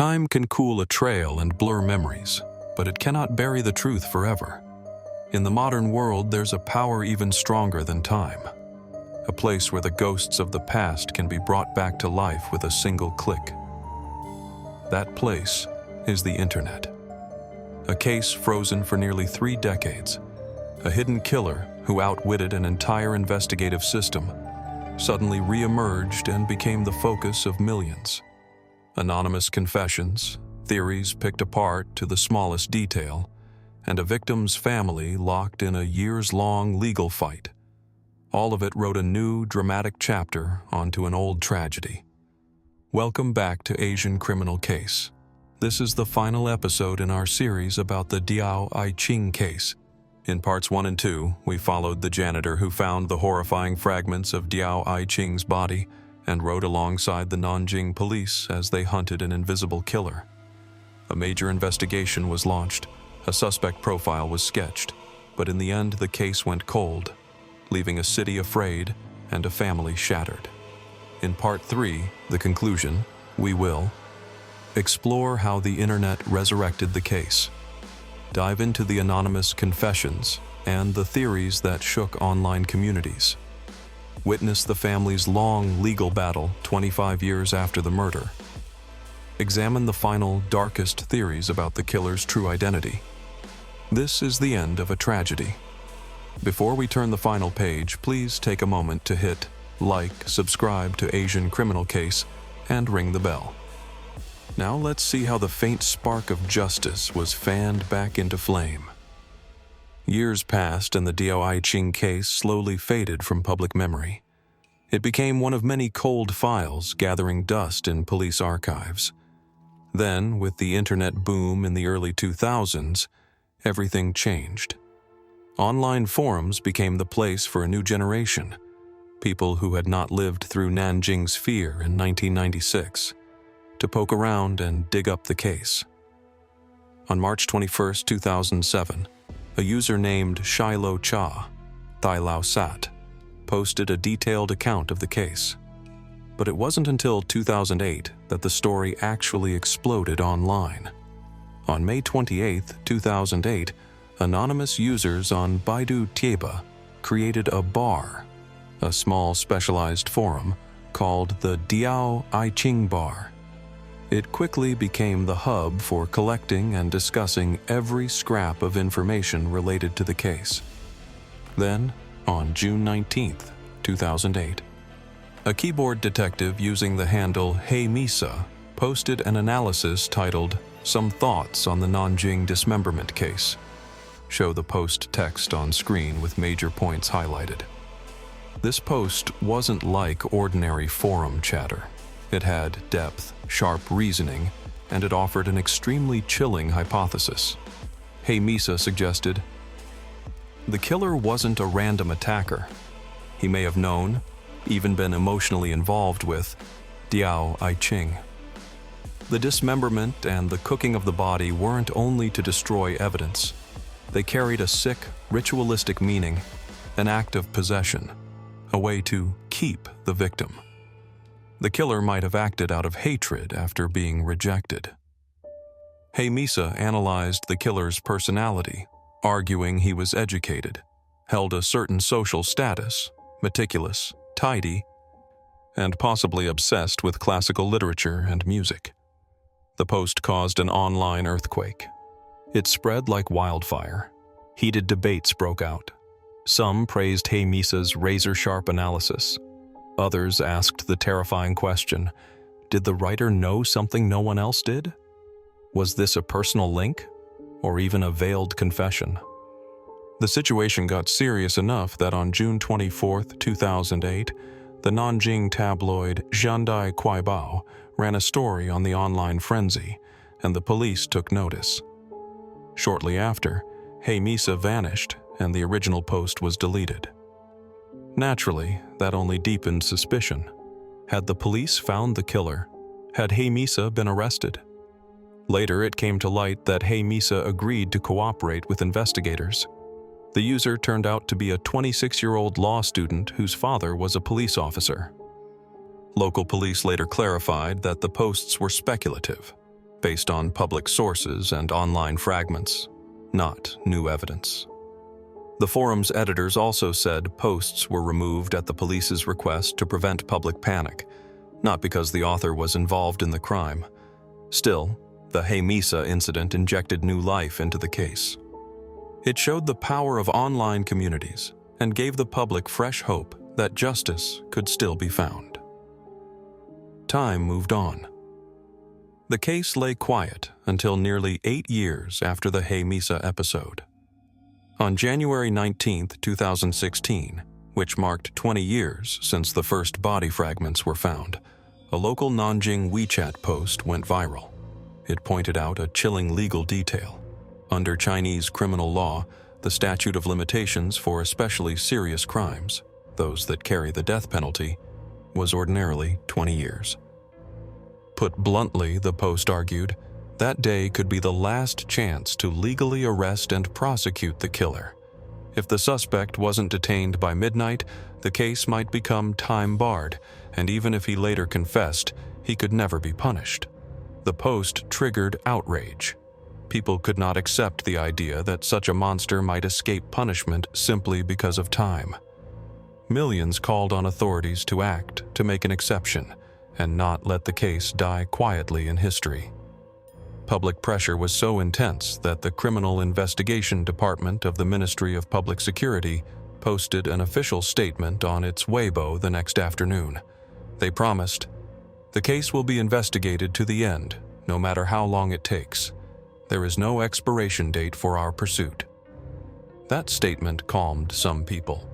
Time can cool a trail and blur memories, but it cannot bury the truth forever. In the modern world, there's a power even stronger than time. A place where the ghosts of the past can be brought back to life with a single click. That place is the internet. A case frozen for nearly 3 decades. A hidden killer who outwitted an entire investigative system suddenly re-emerged and became the focus of millions. Anonymous confessions, theories picked apart to the smallest detail, and a victim's family locked in a years-long legal fight. All of it wrote a new, dramatic chapter onto an old tragedy. Welcome back to Asian Criminal Case. This is the final episode in our series about the Diao Aiqing case. In parts 1 and 2, we followed the janitor who found the horrifying fragments of Diao Aiqing's body and rode alongside the Nanjing police as they hunted an invisible killer. A major investigation was launched, a suspect profile was sketched, but in the end the case went cold, leaving a city afraid and a family shattered. In part 3, the conclusion, we will explore how the internet resurrected the case, dive into the anonymous confessions and the theories that shook online communities, witness the family's long legal battle 25 years after the murder, examine the final, darkest theories about the killer's true identity. This is the end of a tragedy. Before we turn the final page, please take a moment to hit like, subscribe to Asian Criminal Case, and ring the bell. Now let's see how the faint spark of justice was fanned back into flame. Years passed and the Diao Aiqing case slowly faded from public memory. It became one of many cold files gathering dust in police archives. Then, with the internet boom in the early 2000s, everything changed. Online forums became the place for a new generation, people who had not lived through Nanjing's fear in 1996, to poke around and dig up the case. On March 21, 2007, a user named Shiloh Cha, Thai Lao Sat, posted a detailed account of the case. But it wasn't until 2008 that the story actually exploded online. On May 28, 2008, anonymous users on Baidu Tieba created a bar, a small specialized forum called the Diao Aiqing Bar. It quickly became the hub for collecting and discussing every scrap of information related to the case. Then, on June 19, 2008, a keyboard detective using the handle Hey Misa posted an analysis titled "Some Thoughts on the Nanjing Dismemberment Case." Show the post text on screen with major points highlighted. This post wasn't like ordinary forum chatter. It had depth, sharp reasoning, and it offered an extremely chilling hypothesis. Hey Misa suggested, the killer wasn't a random attacker. He may have known, even been emotionally involved with, Diao Aiqing. The dismemberment and the cooking of the body weren't only to destroy evidence. They carried a sick, ritualistic meaning, an act of possession, a way to keep the victim. The killer might have acted out of hatred after being rejected. Hey Misa analyzed the killer's personality, arguing he was educated, held a certain social status, meticulous, tidy, and possibly obsessed with classical literature and music. The post caused an online earthquake. It spread like wildfire. Heated debates broke out. Some praised Hey Misa's razor-sharp analysis. Others asked the terrifying question, did the writer know something no one else did? Was this a personal link, or even a veiled confession? The situation got serious enough that on June 24, 2008, the Nanjing tabloid Jiandai Kuaibao ran a story on the online frenzy, and the police took notice. Shortly after, Hey Misa vanished and the original post was deleted. Naturally, that only deepened suspicion. Had the police found the killer? Had Hey Misa been arrested? Later, it came to light that Hey Misa agreed to cooperate with investigators. The user turned out to be a 26-year-old law student whose father was a police officer. Local police later clarified that the posts were speculative. based on public sources and online fragments, not new evidence. The forum's editors also said posts were removed at the police's request to prevent public panic, not because the author was involved in the crime. Still, the Hey Misa incident injected new life into the case. It showed the power of online communities and gave the public fresh hope that justice could still be found. Time moved on. The case lay quiet until nearly 8 years after the Hey Misa episode. On January 19, 2016, which marked 20 years since the first body fragments were found, a local Nanjing WeChat post went viral. It pointed out a chilling legal detail. Under Chinese criminal law, the statute of limitations for especially serious crimes, those that carry the death penalty, was ordinarily 20 years. Put bluntly, the post argued, that day could be the last chance to legally arrest and prosecute the killer. If the suspect wasn't detained by midnight, the case might become time-barred, and even if he later confessed, he could never be punished. The post triggered outrage. People could not accept the idea that such a monster might escape punishment simply because of time. Millions called on authorities to act, to make an exception, and not let the case die quietly in history. Public pressure was so intense that the Criminal Investigation Department of the Ministry of Public Security posted an official statement on its Weibo the next afternoon. They promised, "The case will be investigated to the end, no matter how long it takes. There is no expiration date for our pursuit." That statement calmed some people.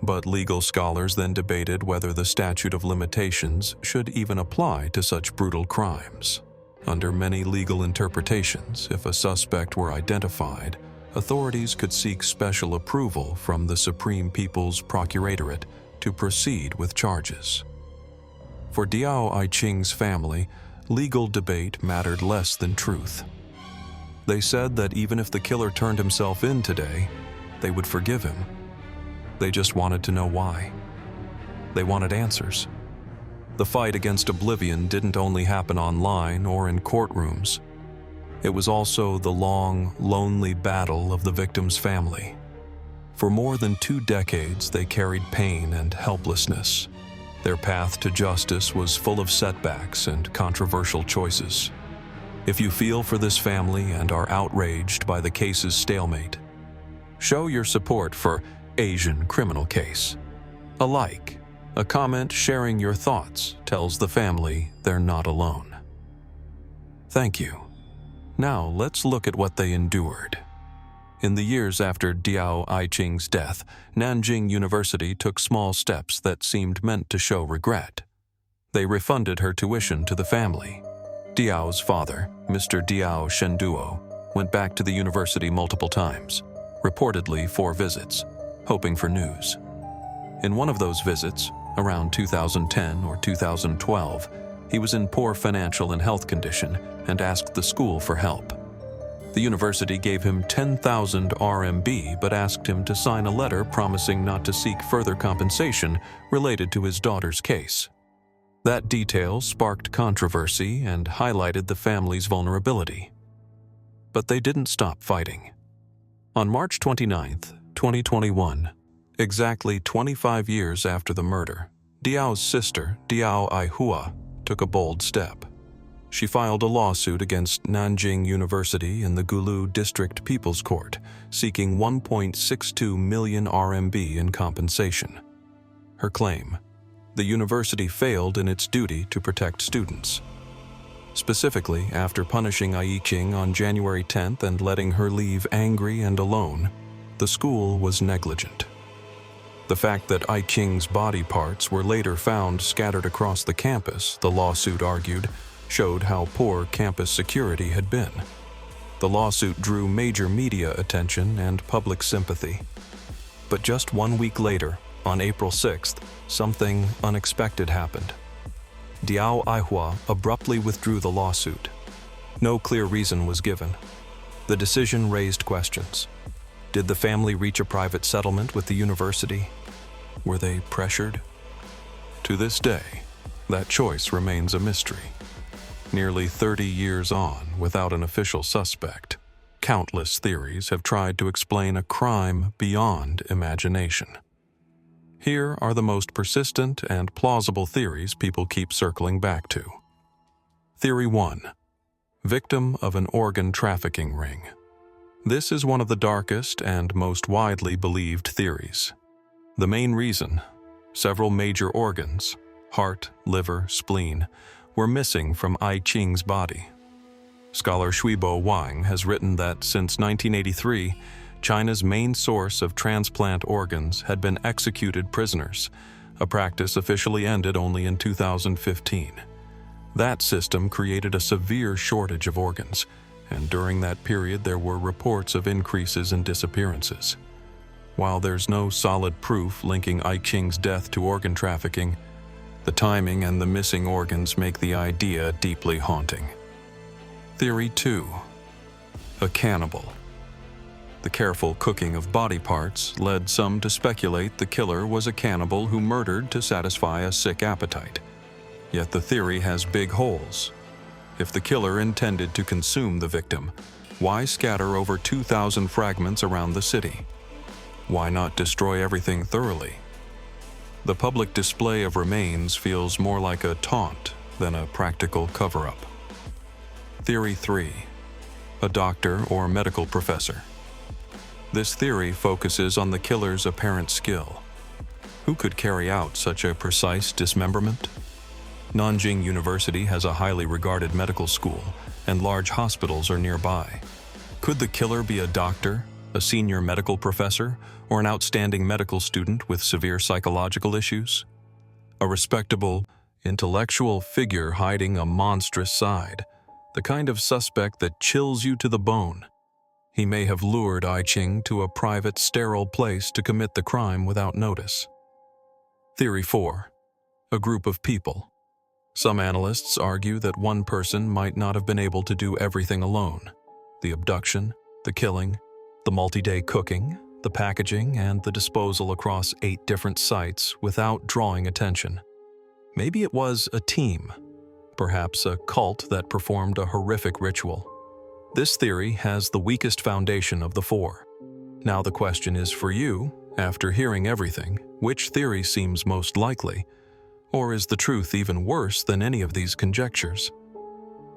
But legal scholars then debated whether the statute of limitations should even apply to such brutal crimes. Under many legal interpretations, if a suspect were identified, authorities could seek special approval from the Supreme People's Procuratorate to proceed with charges. For Diao Aiqing's family, legal debate mattered less than truth. They said that even if the killer turned himself in today, they would forgive him. They just wanted to know why. They wanted answers. The fight against oblivion didn't only happen online or in courtrooms. It was also the long, lonely battle of the victim's family. For more than 2 decades, they carried pain and helplessness. Their path to justice was full of setbacks and controversial choices. If you feel for this family and are outraged by the case's stalemate, show your support for Asian criminal case. A like, a comment sharing your thoughts tells the family they're not alone. Thank you. Now let's look at what they endured. In the years after Diao Aiqing's death, Nanjing University took small steps that seemed meant to show regret. They refunded her tuition to the family. Diao's father, Mr. Diao Shenduo, went back to the university multiple times, reportedly 4 visits, hoping for news. In one of those visits, around 2010 or 2012, he was in poor financial and health condition and asked the school for help. The university gave him 10,000 RMB but asked him to sign a letter promising not to seek further compensation related to his daughter's case. That detail sparked controversy and highlighted the family's vulnerability. But they didn't stop fighting. On March 29, 2021, exactly 25 years after the murder, Diao's sister, Diao Aiqing, took a bold step. She filed a lawsuit against Nanjing University in the Gulu District People's Court, seeking 1.62 million RMB in compensation. Her claim: the university failed in its duty to protect students. Specifically, after punishing Aiqing on January 10th and letting her leave angry and alone, the school was negligent. The fact that Aiqing's body parts were later found scattered across the campus, the lawsuit argued, showed how poor campus security had been. The lawsuit drew major media attention and public sympathy. But just 1 week later, on April 6th, something unexpected happened. Diao Aiqing abruptly withdrew the lawsuit. No clear reason was given. The decision raised questions. Did the family reach a private settlement with the university? Were they pressured? To this day, that choice remains a mystery. Nearly 30 years on, without an official suspect, countless theories have tried to explain a crime beyond imagination. Here are the most persistent and plausible theories people keep circling back to. Theory 1. Victim of an organ trafficking ring. This is one of the darkest and most widely believed theories. The main reason: several major organs, heart, liver, spleen, were missing from Aiqing's body. Scholar Shuibo Wang has written that since 1983, China's main source of transplant organs had been executed prisoners, a practice officially ended only in 2015. That system created a severe shortage of organs, and during that period there were reports of increases in disappearances. While there's no solid proof linking Aiqing's death to organ trafficking, the timing and the missing organs make the idea deeply haunting. Theory 2. A cannibal. The careful cooking of body parts led some to speculate the killer was a cannibal who murdered to satisfy a sick appetite. Yet the theory has big holes. If the killer intended to consume the victim, why scatter over 2,000 fragments around the city? Why not destroy everything thoroughly? The public display of remains feels more like a taunt than a practical cover-up. Theory 3. A doctor or medical professor. This theory focuses on the killer's apparent skill. Who could carry out such a precise dismemberment? Nanjing University has a highly regarded medical school, and large hospitals are nearby. Could the killer be a doctor, a senior medical professor, or an outstanding medical student with severe psychological issues? A respectable, intellectual figure hiding a monstrous side, the kind of suspect that chills you to the bone. He may have lured Aiqing to a private, sterile place to commit the crime without notice. Theory 4. A group of people. Some analysts argue that one person might not have been able to do everything alone. The abduction, the killing, the multi-day cooking, the packaging, and the disposal across 8 different sites without drawing attention. Maybe it was a team, perhaps a cult that performed a horrific ritual. This theory has the weakest foundation of the 4. Now the question is for you, after hearing everything, which theory seems most likely? Or is the truth even worse than any of these conjectures?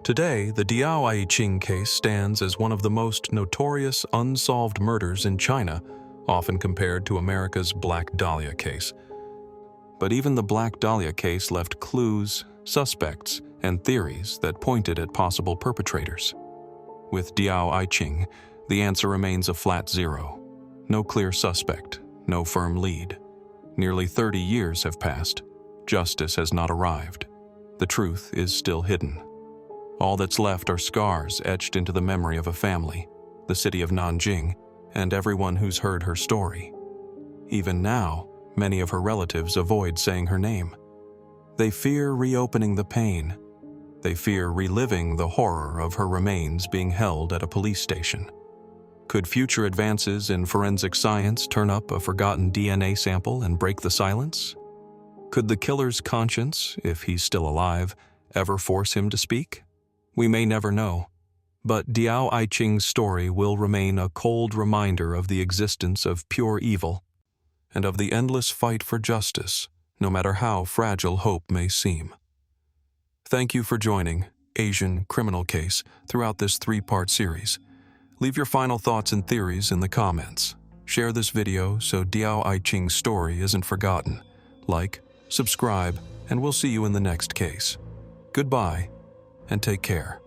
Today, the Diao Aiqing case stands as one of the most notorious unsolved murders in China, often compared to America's Black Dahlia case. But even the Black Dahlia case left clues, suspects, and theories that pointed at possible perpetrators. With Diao Aiqing, the answer remains a flat 0. No clear suspect, no firm lead. Nearly 30 years have passed. Justice has not arrived. The truth is still hidden. All that's left are scars etched into the memory of a family, the city of Nanjing, and everyone who's heard her story. Even now, many of her relatives avoid saying her name. They fear reopening the pain. They fear reliving the horror of her remains being held at a police station. Could future advances in forensic science turn up a forgotten DNA sample and break the silence? Could the killer's conscience, if he's still alive, ever force him to speak? We may never know, but Diao Aiqing's story will remain a cold reminder of the existence of pure evil and of the endless fight for justice, no matter how fragile hope may seem. Thank you for joining Asian Criminal Case throughout this 3-part series. Leave your final thoughts and theories in the comments. Share this video so Diao Aiqing's story isn't forgotten. Like, subscribe, and we'll see you in the next case. Goodbye, and take care.